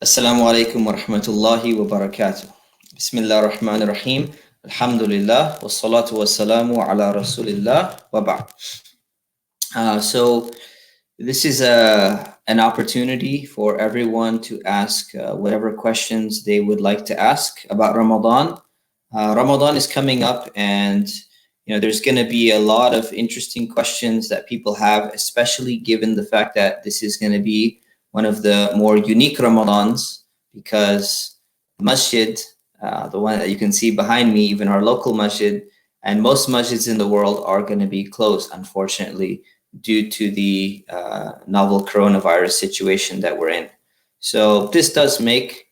Assalamu alaikum wa rahmatullahi wa barakatuh. Bismillah ar-Rahman ar-Rahim. Alhamdulillah wa salatu wa salamu ala rasulillah wa ba'd. So this is an opportunity for everyone to ask whatever questions they would like to ask about Ramadan. Ramadan is coming up, and there's going to be a lot of interesting questions that people have, especially given the fact that this is going to be one of the more unique Ramadans, because Masjid, the one that you can see behind me, even our local Masjid, and most masjids in the world are going to be closed, unfortunately, due to the novel coronavirus situation that we're in. So this does make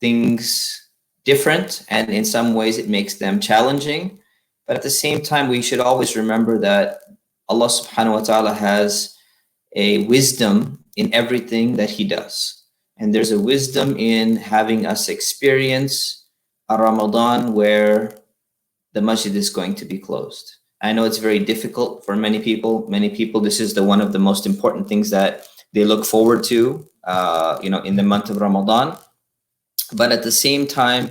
things different, and in some ways it makes them challenging. But at the same time, we should always remember that Allah subhanahu wa ta'ala has a wisdom in everything that He does. And there's a wisdom in having us experience a Ramadan where the masjid is going to be closed. I know it's very difficult for many people. Many people, this is one of the most important things that they look forward to, in the month of Ramadan. But at the same time,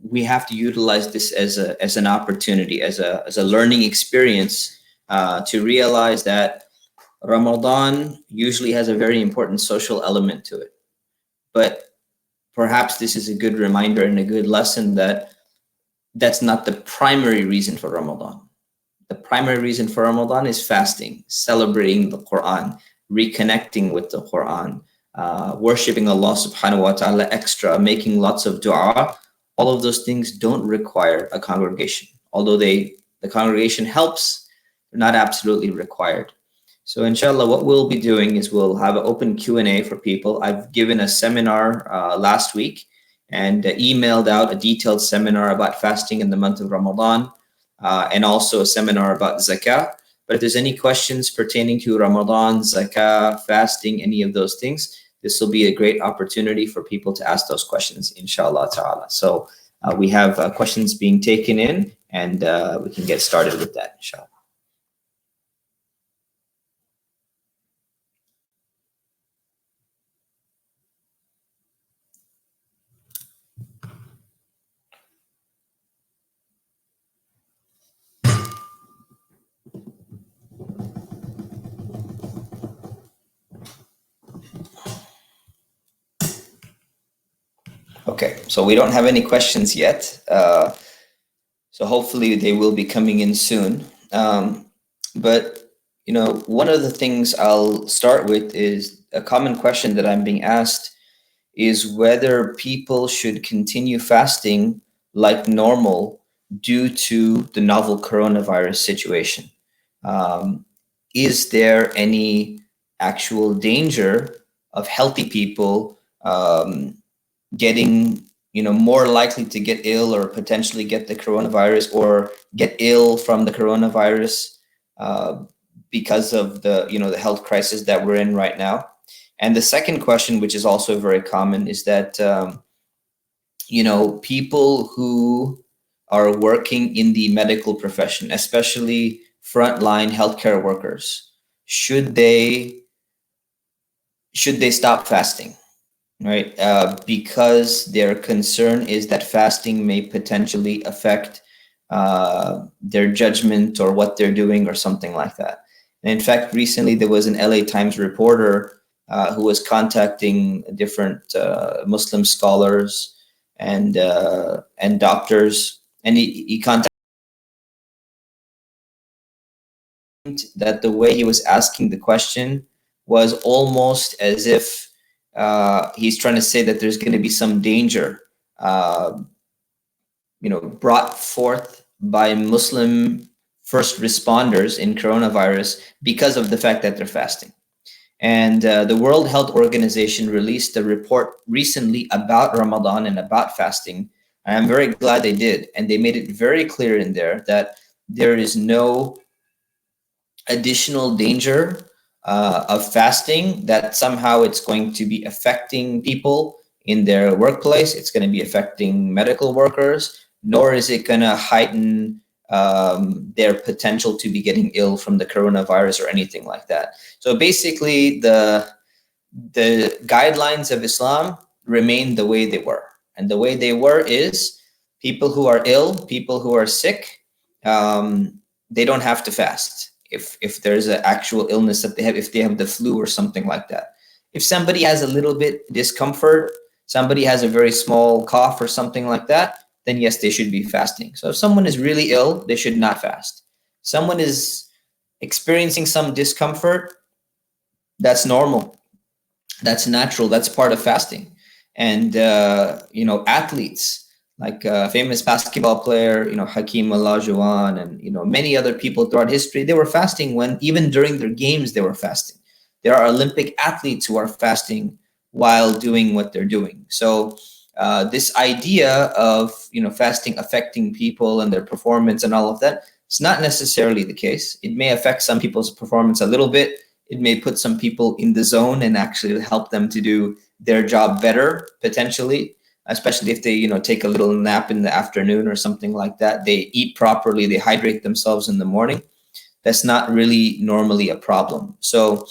we have to utilize this as an opportunity, as a learning experience, to realize that Ramadan usually has a very important social element to it. But perhaps this is a good reminder and a good lesson that that's not the primary reason for Ramadan. The primary reason for Ramadan is fasting, celebrating the Quran, reconnecting with the Quran, worshiping Allah subhanahu wa ta'ala extra, making lots of dua. All of those things don't require a congregation. Although the congregation helps, they're not absolutely required. So inshallah, what we'll be doing is we'll have an open Q&A for people. I've given a seminar last week and emailed out a detailed seminar about fasting in the month of Ramadan, and also a seminar about zakah. But if there's any questions pertaining to Ramadan, zakah, fasting, any of those things, this will be a great opportunity for people to ask those questions, inshallah ta'ala. So we have questions being taken in, and we can get started with that, inshallah. Okay, so we don't have any questions yet. So hopefully they will be coming in soon. But one of the things I'll start with is a common question that I'm being asked is whether people should continue fasting like normal due to the novel coronavirus situation. Is there any actual danger of healthy people getting more likely to get ill or potentially get the coronavirus, or get ill from the coronavirus because of the health crisis that we're in right now? And the second question, which is also very common, is that people who are working in the medical profession, especially frontline healthcare workers, should they stop fasting? Right, because their concern is that fasting may potentially affect their judgment or what they're doing or something like that. And in fact, recently there was an LA Times reporter who was contacting different Muslim scholars and doctors, and he contacted that the way he was asking the question was almost as if he's trying to say that there's going to be some danger, brought forth by Muslim first responders in coronavirus because of the fact that they're fasting. And the World Health Organization released a report recently about Ramadan and about fasting. And I'm very glad they did. And they made it very clear in there that there is no additional danger of fasting, that somehow it's going to be affecting people in their workplace, it's going to be affecting medical workers, nor is it going to heighten their potential to be getting ill from the coronavirus or anything like that. So basically, the the guidelines of Islam remain the way they were. And the way they were is people who are ill, people who are sick, they don't have to fast. If there's an actual illness that they have, if they have the flu or something like that. If somebody has a little bit discomfort, somebody has a very small cough or something like that, then yes, they should be fasting. So if someone is really ill, they should not fast. Someone is experiencing some discomfort, that's normal. That's natural. That's part of fasting. And athletes like famous basketball player, Hakeem Olajuwon, and many other people throughout history, they were fasting when even during their games they were fasting. There are Olympic athletes who are fasting while doing what they're doing. So this idea of fasting affecting people and their performance and all of that, it's not necessarily the case. It may affect some people's performance a little bit. It may put some people in the zone and actually help them to do their job better, potentially, especially if they, take a little nap in the afternoon or something like that. They eat properly, they hydrate themselves in the morning. That's not really normally a problem. So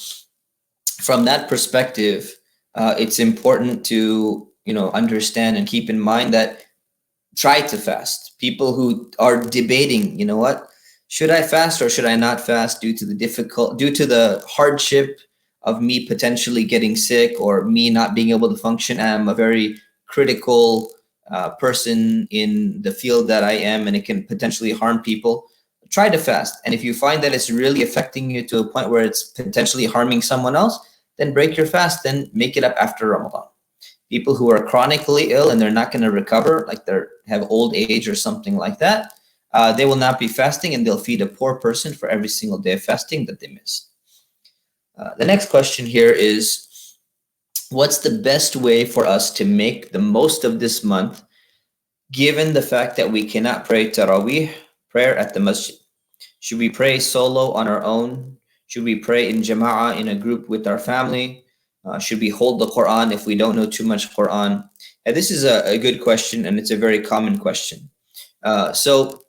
from that perspective, it's important to, understand and keep in mind that try to fast. People who are debating, should I fast or should I not fast due to the hardship of me potentially getting sick or me not being able to function? I'm a very critical person in the field that I am, and it can potentially harm people. Try to fast. And if you find that it's really affecting you to a point where it's potentially harming someone else, then break your fast, then make it up after Ramadan. People who are chronically ill and they're not going to recover, like they have old age or something like that, they will not be fasting, and they'll feed a poor person for every single day of fasting that they miss. The next question here is, what's the best way for us to make the most of this month, given the fact that we cannot pray Taraweeh prayer at the Masjid? Should we pray solo on our own? Should we pray in Jama'ah, in a group with our family? Should we hold the Quran if we don't know too much Quran? And this is a good question, and it's a very common question. So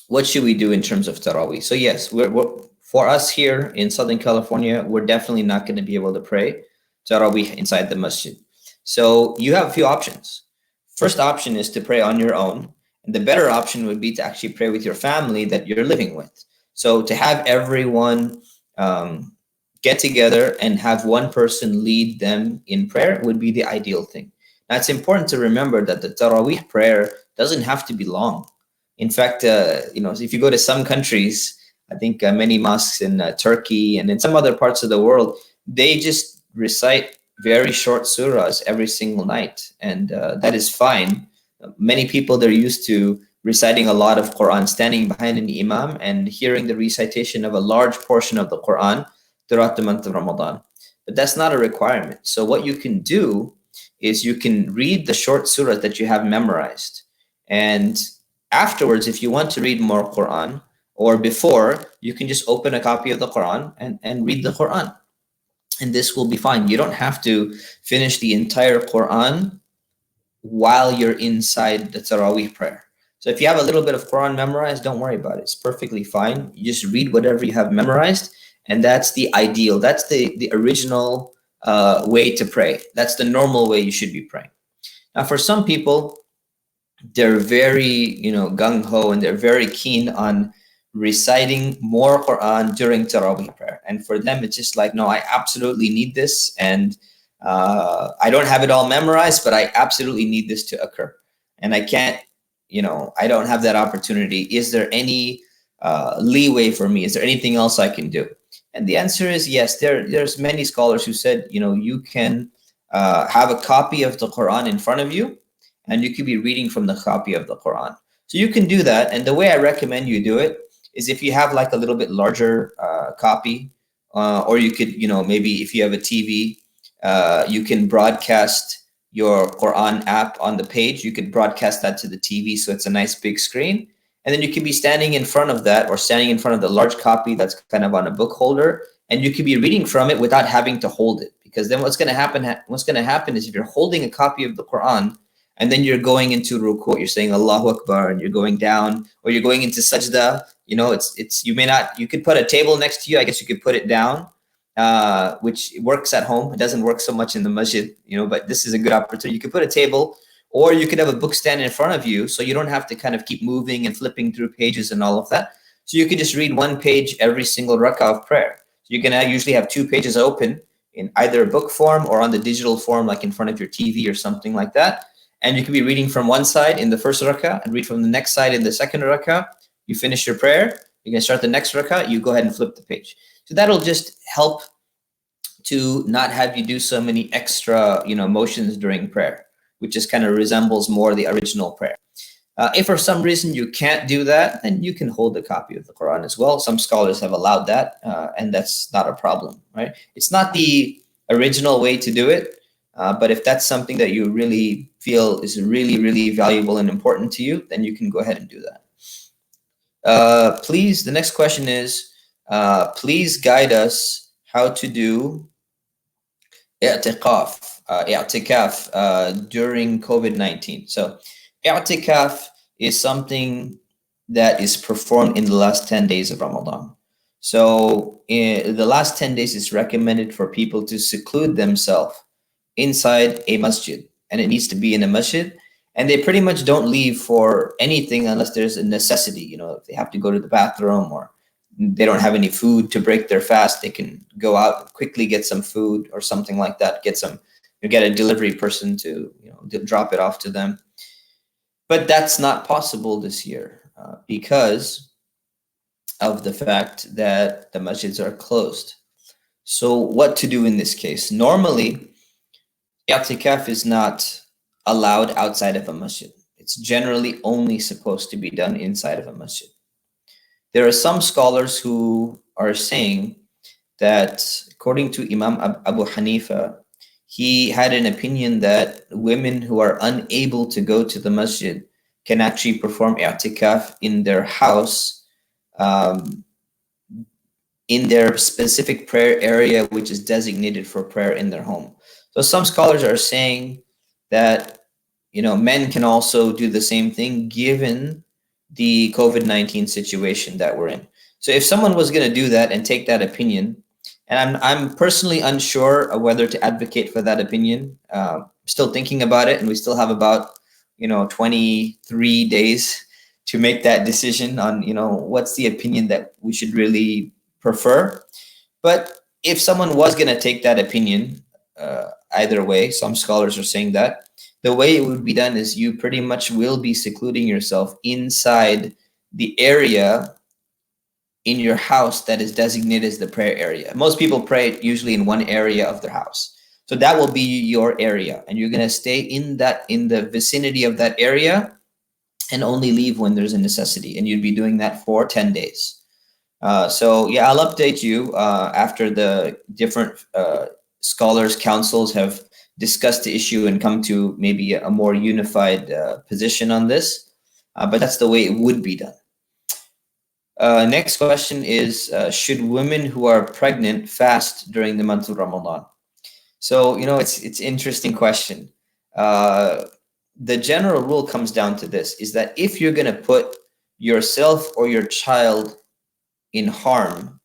what should we do in terms of Taraweeh? So yes, for us here in Southern California, we're definitely not going to be able to pray Taraweeh inside the Masjid. So you have a few options. First option is to pray on your own. And the better option would be to actually pray with your family that you're living with. So to have everyone get together and have one person lead them in prayer would be the ideal thing. Now, it's important to remember that the Taraweeh prayer doesn't have to be long. In fact, if you go to some countries, I think many mosques in Turkey and in some other parts of the world, they just recite very short surahs every single night. And that is fine. Many people, they're used to reciting a lot of Quran, standing behind an imam and hearing the recitation of a large portion of the Quran throughout the month of Ramadan. But that's not a requirement. So what you can do is you can read the short surah that you have memorized. And afterwards, if you want to read more Quran, or before, you can just open a copy of the Quran and read the Quran. And this will be fine. You don't have to finish the entire Quran while you're inside the Taraweeh prayer. So if you have a little bit of Quran memorized, don't worry about it. It's perfectly fine. You just read whatever you have memorized, and that's the ideal. That's the original way to pray. That's the normal way you should be praying. Now, for some people, they're very, gung-ho, and they're very keen on reciting more Quran during Taraweeh prayer. And for them, it's just like, no, I absolutely need this. And I don't have it all memorized, but I absolutely need this to occur. And I can't, I don't have that opportunity. Is there any leeway for me? Is there anything else I can do? And the answer is yes. There's many scholars who said, you can have a copy of the Quran in front of you, and you could be reading from the copy of the Quran. So you can do that. And the way I recommend you do it is if you have like a little bit larger copy, or you could, maybe if you have a TV, you can broadcast your Quran app on the page. You could broadcast that to the TV, so it's a nice big screen. And then you could be standing in front of that, or standing in front of the large copy that's kind of on a book holder, and you could be reading from it without having to hold it. Because then what's going to happen is if you're holding a copy of the Quran, and then you're going into ruku', you're saying Allahu Akbar, and you're going down, or you're going into sajda, you could put a table next to you. I guess you could put it down. which works at home. It doesn't work so much in the masjid, but this is a good opportunity. You could put a table, or you could have a book stand in front of you, so you don't have to kind of keep moving and flipping through pages and all of that. So you could just read one page every single rak'ah of prayer. So you can usually have 2 pages open in either a book form or on the digital form, like in front of your TV or something like that. And you can be reading from one side in the first rak'ah and read from the next side in the second rak'ah. You finish your prayer, you can start the next rak'ah, you go ahead and flip the page. So that'll just help to not have you do so many extra, motions during prayer, which just kind of resembles more the original prayer. If for some reason you can't do that, then you can hold a copy of the Quran as well. Some scholars have allowed that, and that's not a problem, right? It's not the original way to do it, but if that's something that you really feel is really, really valuable and important to you, then you can go ahead and do that. Please, the next question is, please guide us how to do i'tikaf during COVID-19. So i'tikaf is something that is performed in the last 10 days of Ramadan. So in the last 10 days, it's recommended for people to seclude themselves inside a masjid, and it needs to be in a masjid. And they pretty much don't leave for anything unless there's a necessity. If they have to go to the bathroom or they don't have any food to break their fast, they can go out, quickly get some food or something like that. Get a delivery person to drop it off to them. But that's not possible this year because of the fact that the masjids are closed. So what to do in this case? Normally, i'tikaf is not allowed outside of a masjid. It's generally only supposed to be done inside of a masjid. There are some scholars who are saying that, according to Imam Abu Hanifa, he had an opinion that women who are unable to go to the masjid can actually perform i'tikaf in their house, in their specific prayer area, which is designated for prayer in their home. So some scholars are saying that men can also do the same thing given the COVID-19 situation that we're in. So if someone was going to do that and take that opinion, and I'm personally unsure of whether to advocate for that opinion, still thinking about it, and we still have about 23 days to make that decision on what's the opinion that we should really prefer. But if someone was going to take that opinion, either way, some scholars are saying that the way it would be done is you pretty much will be secluding yourself inside the area in your house that is designated as the prayer area. Most people pray usually in one area of their house. So that will be your area, and you're going to stay in the vicinity of that area and only leave when there's a necessity, and you'd be doing that for 10 days. So yeah, I'll update you after the different scholars, councils have discussed the issue and come to maybe a more unified position on this, but that's the way it would be done. Next question is, should women who are pregnant fast during the month of Ramadan? So, it's an interesting question. The general rule comes down to this, is that if you're going to put yourself or your child in harm,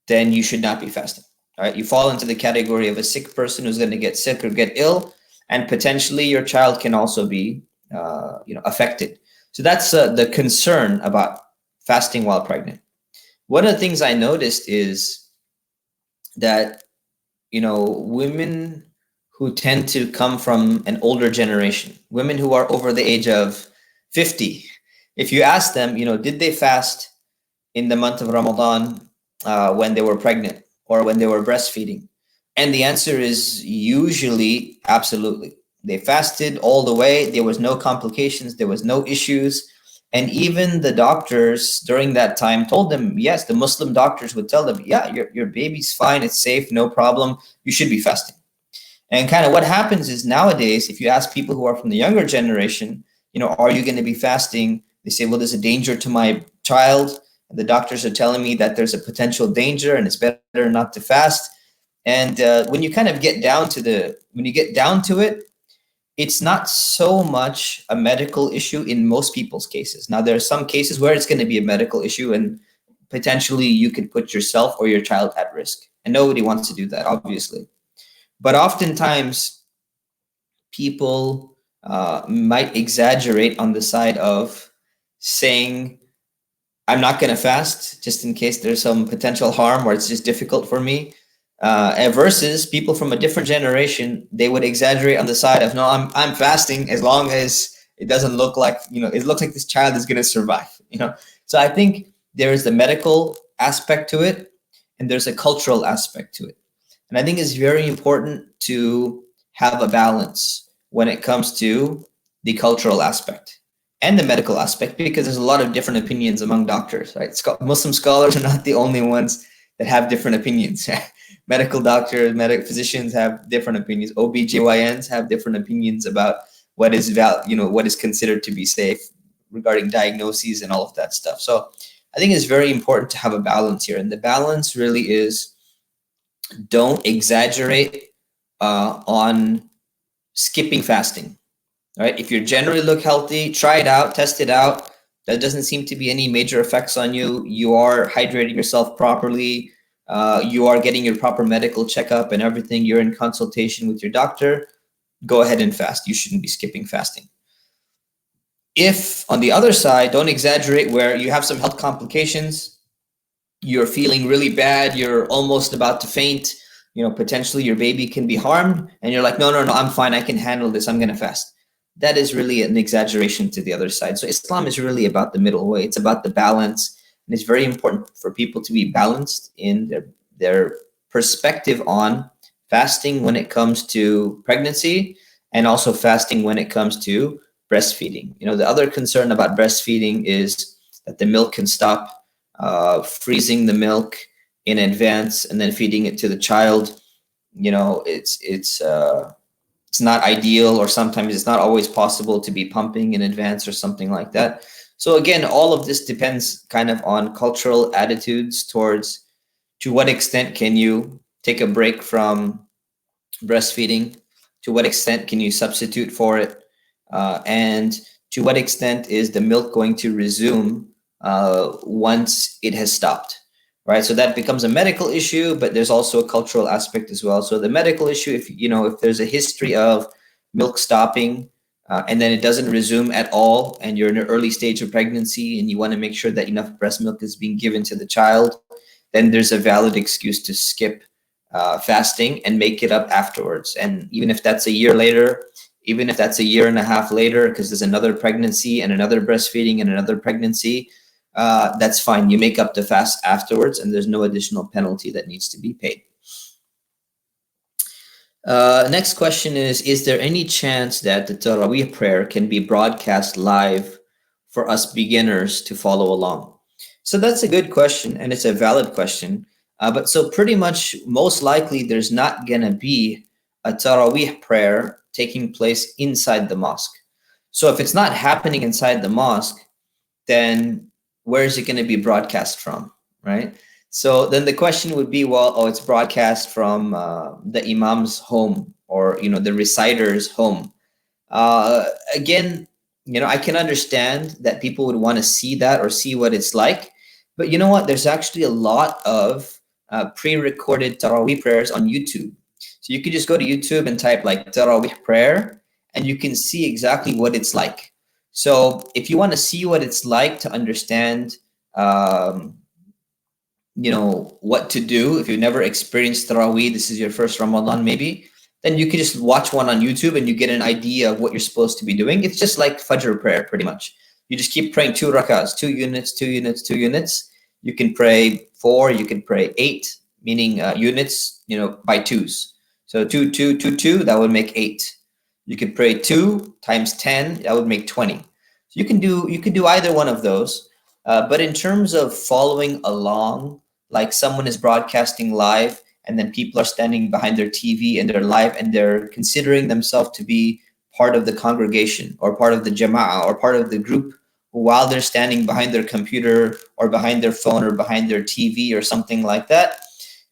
then you should not be fasting. All right, you fall into the category of a sick person who's going to get sick or get ill, and potentially your child can also be, affected. So that's the concern about fasting while pregnant. One of the things I noticed is that, women who tend to come from an older generation, women who are over the age of 50, if you ask them, did they fast in the month of Ramadan when they were pregnant or when they were breastfeeding? And the answer is usually absolutely. They fasted all the way. There was no complications. There was no issues. And even the doctors during that time told them, yes, the Muslim doctors would tell them, yeah, your baby's fine. It's safe. No problem. You should be fasting. And kind of what happens is nowadays, if you ask people who are from the younger generation, are you going to be fasting? They say, well, there's a danger to my child. And the doctors are telling me that there's a potential danger and it's better not to fast. And when you kind of get down to it, it's not so much a medical issue in most people's cases. Now, there are some cases where it's going to be a medical issue and potentially you could put yourself or your child at risk. And nobody wants to do that, obviously. But oftentimes, people might exaggerate on the side of saying, I'm not going to fast just in case there's some potential harm or it's just difficult for me. And versus people from a different generation, they would exaggerate on the side of, no, I'm fasting as long as it doesn't look like, it looks like this child is going to survive. So I think there is the medical aspect to it and there's a cultural aspect to it. And I think it's very important to have a balance when it comes to the cultural aspect and the medical aspect, because there's a lot of different opinions among doctors, right? Muslim scholars are not the only ones that have different opinions. Medical doctors, physicians have different opinions. OBGYNs have different opinions about what is what is considered to be safe regarding diagnoses and all of that stuff. So I think it's very important to have a balance here. And the balance really is, don't exaggerate on skipping fasting. All right. If you generally look healthy, try it out, test it out. There doesn't seem to be any major effects on you. You are hydrating yourself properly. You are getting your proper medical checkup and everything. You're in consultation with your doctor. Go ahead and fast. You shouldn't be skipping fasting. If on the other side, don't exaggerate where you have some health complications, you're feeling really bad, you're almost about to faint, potentially your baby can be harmed, and you're like, no, I'm fine, I can handle this, I'm going to fast. That is really an exaggeration to the other side. So Islam is really about the middle way. It's about the balance. And it's very important for people to be balanced in their perspective on fasting when it comes to pregnancy, and also fasting when it comes to breastfeeding. The other concern about breastfeeding is that the milk can stop. Freezing the milk in advance and then feeding it to the child, it's not ideal, or sometimes it's not always possible to be pumping in advance or something like that. So again, all of this depends kind of on cultural attitudes towards, to what extent can you take a break from breastfeeding, to what extent can you substitute for it, and to what extent is the milk going to resume once it has stopped, right? So that becomes a medical issue, but there's also a cultural aspect as well. So the medical issue, if there's a history of milk stopping and then it doesn't resume at all, and you're in an early stage of pregnancy and you want to make sure that enough breast milk is being given to the child, then there's a valid excuse to skip fasting and make it up afterwards. And even if that's a year later, even if that's a year and a half later, because there's another pregnancy and another breastfeeding and another pregnancy, that's fine. You make up the fast afterwards, and there's no additional penalty that needs to be paid. Next question is there any chance that the Taraweeh prayer can be broadcast live for us beginners to follow along? So that's a good question, and it's a valid question. But so pretty much most likely there's not going to be a Taraweeh prayer taking place inside the mosque. So if it's not happening inside the mosque, then where is it going to be broadcast from, right? So then the question would be, well, it's broadcast from the imam's home, or the reciter's home. Again, I can understand that people would want to see that or see what it's like, but you know what? There's actually a lot of pre-recorded Taraweeh prayers on YouTube. So you could just go to YouTube and type like Taraweeh prayer, and you can see exactly what it's like. So if you want to see what it's like to understand, what to do, if you've never experienced Taraweeh, this is your first Ramadan maybe, then you can just watch one on YouTube and you get an idea of what you're supposed to be doing. It's just like Fajr prayer, pretty much. You just keep praying 2 rakahs, 2 units, 2 units, 2 units. You can pray 4, you can pray 8, meaning units, by twos. So 2, 2, 2, 2, that would make 8. You could pray 2 times 10, that would make 20. So you can do either one of those. But in terms of following along, like someone is broadcasting live and then people are standing behind their TV and they're live and they're considering themselves to be part of the congregation or part of the jama'ah or part of the group while they're standing behind their computer or behind their phone or behind their TV or something like that,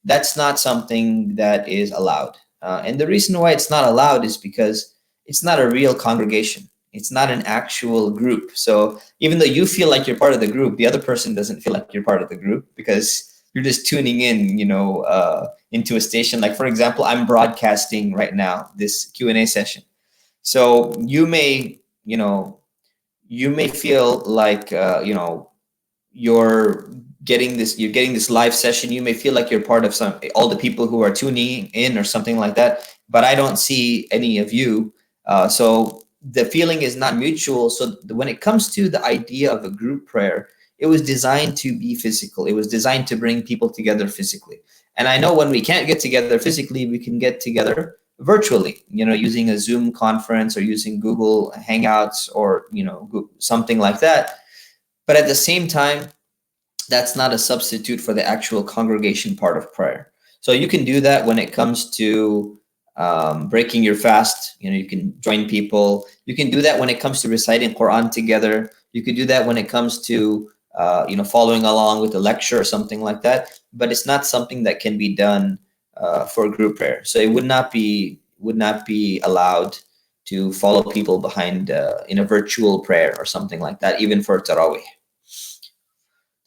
that's not something that is allowed. And the reason why it's not allowed is because it's not a real congregation. It's not an actual group. So even though you feel like you're part of the group, the other person doesn't feel like you're part of the group because you're just tuning in, into a station. Like, for example, I'm broadcasting right now this Q&A session. So you may feel like, you're getting this live session. You may feel like you're part of all the people who are tuning in or something like that, but I don't see any of you. So the feeling is not mutual. So when it comes to the idea of a group prayer, it was designed to be physical. It was designed to bring people together physically. And I know when we can't get together physically, we can get together virtually, using a Zoom conference or using Google Hangouts or, something like that. But at the same time, that's not a substitute for the actual congregation part of prayer. So you can do that when it comes to breaking your fast. You can join people. You can do that when it comes to reciting Quran together. You could do that when it comes to following along with a lecture or something like that. But it's not something that can be done for group prayer. So it would not be allowed to follow people behind in a virtual prayer or something like that, even for Taraweeh.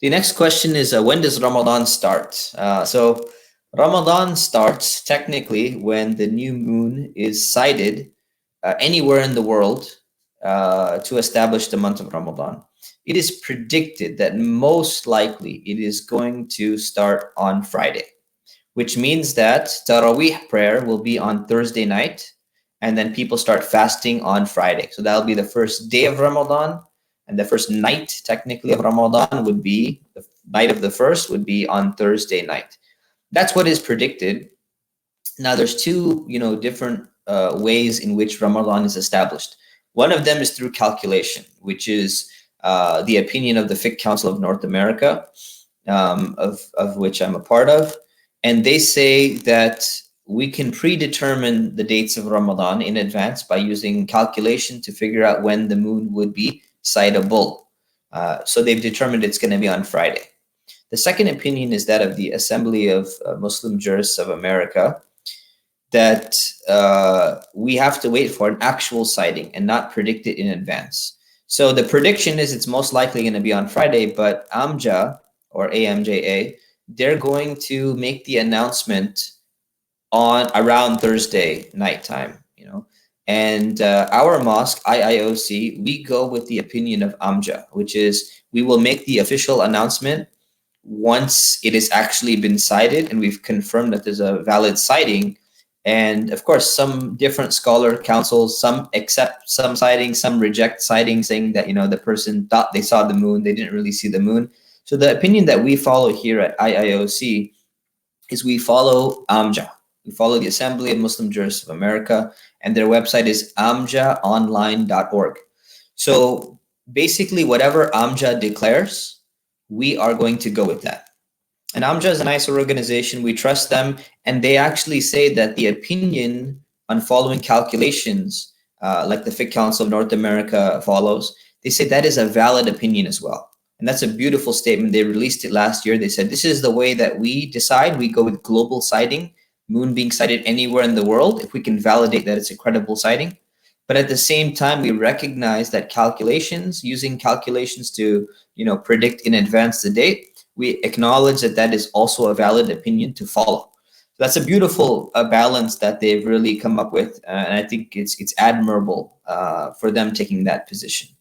The next question is, when does Ramadan start? So Ramadan starts technically when the new moon is sighted anywhere in the world to establish the month of Ramadan. It is predicted that most likely it is going to start on Friday, which means that Taraweeh prayer will be on Thursday night, and then people start fasting on Friday. So that'll be the first day of Ramadan, and the first night, technically, of Ramadan would be the night of the first, would be on Thursday night. That's what is predicted. Now, there's two, different ways in which Ramadan is established. One of them is through calculation, which is the opinion of the Fiqh Council of North America, of which I'm a part of. And they say that we can predetermine the dates of Ramadan in advance by using calculation to figure out when the moon would be sightable. So they've determined it's going to be on Friday. The second opinion is that of the Assembly of Muslim Jurists of America, that we have to wait for an actual sighting and not predict it in advance. So the prediction is it's most likely going to be on Friday, but AMJA, or AMJA, they're going to make the announcement on around Thursday nighttime, And our mosque, IIOC, we go with the opinion of AMJA, which is we will make the official announcement once it has actually been cited and we've confirmed that there's a valid sighting. And of course, some different scholar councils, some accept some sightings, some reject sightings, saying that, the person thought they saw the moon, they didn't really see the moon. So the opinion that we follow here at IIOC is we follow AMJA. We follow the Assembly of Muslim Jurists of America, and their website is amjaonline.org. So basically, whatever AMJA declares, we are going to go with that. And AMJA is a nice organization. We trust them. And they actually say that the opinion on following calculations, like the Fiqh Council of North America follows, they say that is a valid opinion as well. And that's a beautiful statement. They released it last year. They said, this is the way that we decide. We go with global sighting, moon being sighted anywhere in the world, if we can validate that it's a credible sighting. But at the same time, we recognize that using calculations to, predict in advance the date, we acknowledge that that is also a valid opinion to follow. So that's a beautiful balance that they've really come up with. And I think it's admirable for them taking that position.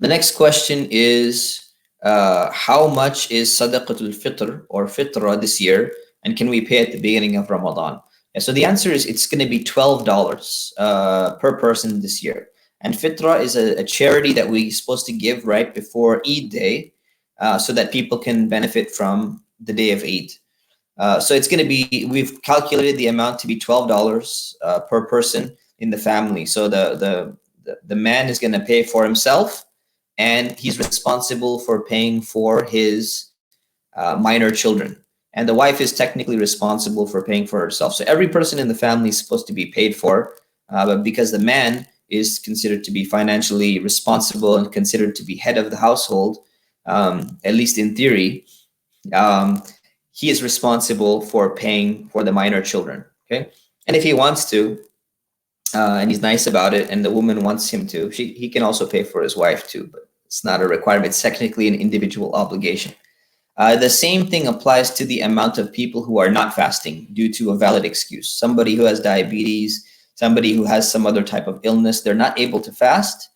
The next question is, how much is Sadaqatul Fitr or Fitra this year? And can we pay at the beginning of Ramadan? Yeah, so the answer is it's going to be $12 per person this year. And Fitra is a charity that we're supposed to give right before Eid Day, so that people can benefit from the day of Eid. So it's going to be, we've calculated the amount to be $12 per person in the family. So the man is going to pay for himself, and he's responsible for paying for his minor children. And the wife is technically responsible for paying for herself. So every person in the family is supposed to be paid for, but because the man is considered to be financially responsible and considered to be head of the household, at least in theory, he is responsible for paying for the minor children. Okay, and if he wants to, and he's nice about it, and the woman wants him to, he can also pay for his wife too, but it's not a requirement. It's technically an individual obligation. The same thing applies to the amount of people who are not fasting due to a valid excuse. Somebody who has diabetes, somebody who has some other type of illness, they're not able to fast.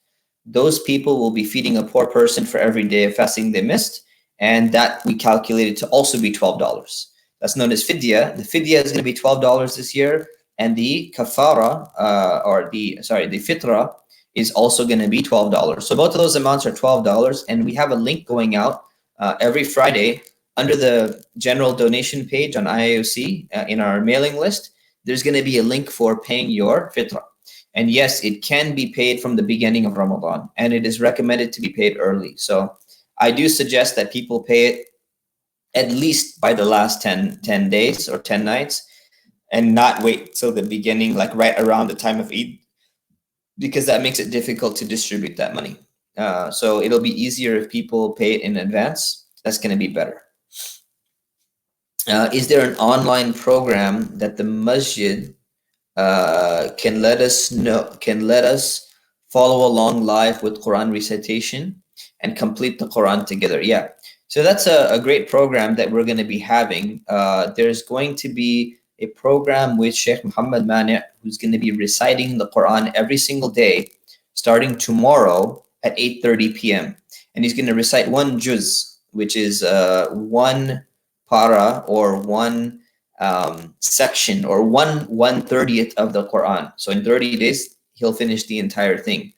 Those people will be feeding a poor person for every day of fasting they missed, and that we calculated to also be $12. That's known as fidya. The fidya is going to be $12 this year, and the kafara, the fitra is also going to be $12. So both of those amounts are $12, and we have a link going out every Friday under the general donation page on IIOC in our mailing list. There's going to be a link for paying your fitra. And yes, it can be paid from the beginning of Ramadan, and it is recommended to be paid early. So I do suggest that people pay it at least by the last 10 days or 10 nights, and not wait till the beginning, like right around the time of Eid, because that makes it difficult to distribute that money. So it'll be easier if people pay it in advance. That's going to be better. Is there an online program that the Masjid can let us follow along live with Quran recitation and complete the Quran together? Yeah, so that's a great program that we're going to be having. There's going to be a program with Shaykh Muhammad Mani, who's going to be reciting the Quran every single day starting tomorrow at 8:30 p.m. and he's going to recite one juz, which is one para or one section or 1/30th of the Quran. So in 30 days, he'll finish the entire thing.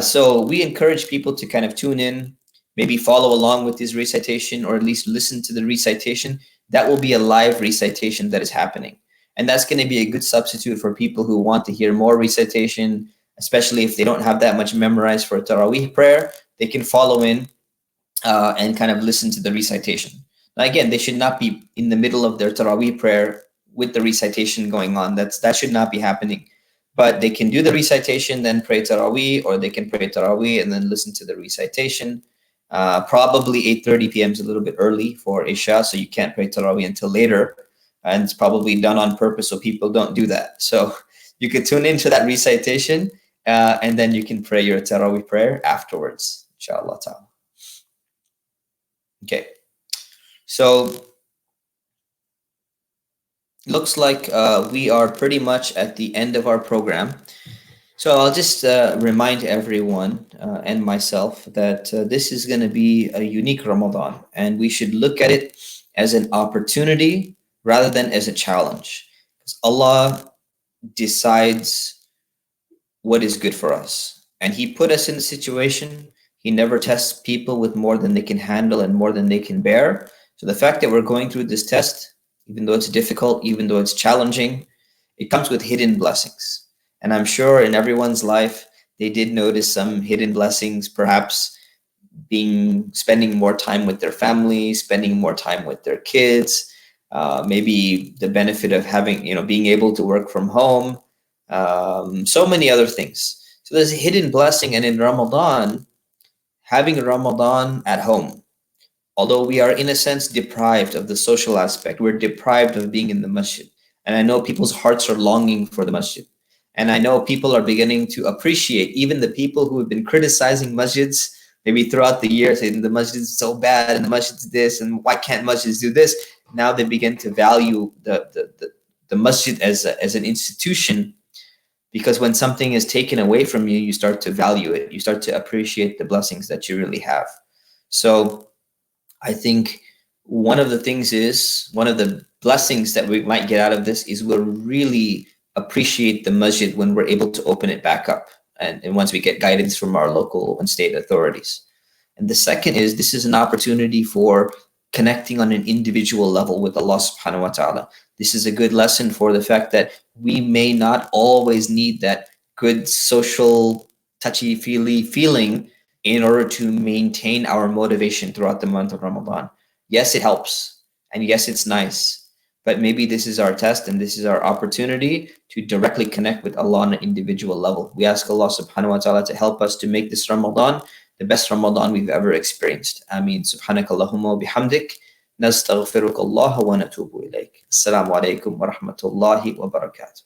So we encourage people to kind of tune in, maybe follow along with his recitation, or at least listen to the recitation. That will be a live recitation that is happening. And that's going to be a good substitute for people who want to hear more recitation, especially if they don't have that much memorized for a Taraweeh prayer. They can follow in and kind of listen to the recitation. Now, again, they should not be in the middle of their Taraweeh prayer with the recitation going on. That should not be happening. But they can do the recitation, then pray Taraweeh, or they can pray Taraweeh and then listen to the recitation. Probably 8:30 p.m. is a little bit early for Isha, so you can't pray Taraweeh until later. And it's probably done on purpose so people don't do that. So you could tune into that recitation and then you can pray your Taraweeh prayer afterwards, inshallah ta'ala. Okay. So looks like we are pretty much at the end of our program. So I'll just remind everyone and myself that this is going to be a unique Ramadan, and we should look at it as an opportunity rather than as a challenge. Because Allah decides what is good for us, and He put us in the situation. He never tests people with more than they can handle and more than they can bear. So the fact that we're going through this test, even though it's difficult, even though it's challenging, it comes with hidden blessings. And I'm sure in everyone's life, they did notice some hidden blessings, perhaps spending more time with their family, spending more time with their kids, maybe the benefit of being able to work from home, so many other things. So there's a hidden blessing. And in Ramadan, having Ramadan at home, although we are in a sense deprived of the social aspect, we're deprived of being in the masjid. And I know people's hearts are longing for the masjid. And I know people are beginning to appreciate, even the people who have been criticizing masjids maybe throughout the year, saying the masjid is so bad and the masjid is this and why can't masjids do this? Now they begin to value the masjid as an institution, because when something is taken away from you, you start to value it. You start to appreciate the blessings that you really have. So I think one of the blessings that we might get out of this is we'll really appreciate the masjid when we're able to open it back up, and once we get guidance from our local and state authorities. And the second is, this is an opportunity for connecting on an individual level with Allah subhanahu wa ta'ala. This is a good lesson for the fact that we may not always need that good social touchy-feely feeling in order to maintain our motivation throughout the month of Ramadan. Yes, it helps, and yes, it's nice. But maybe this is our test and this is our opportunity to directly connect with Allah on an individual level. We ask Allah subhanahu wa ta'ala to help us to make this Ramadan the best Ramadan we've ever experienced. Ameen. Subhanakallahumma wa bihamdik. Nastaghfirukallah wa natubu ilayk. Assalamu alaikum wa rahmatullahi wa barakatuh.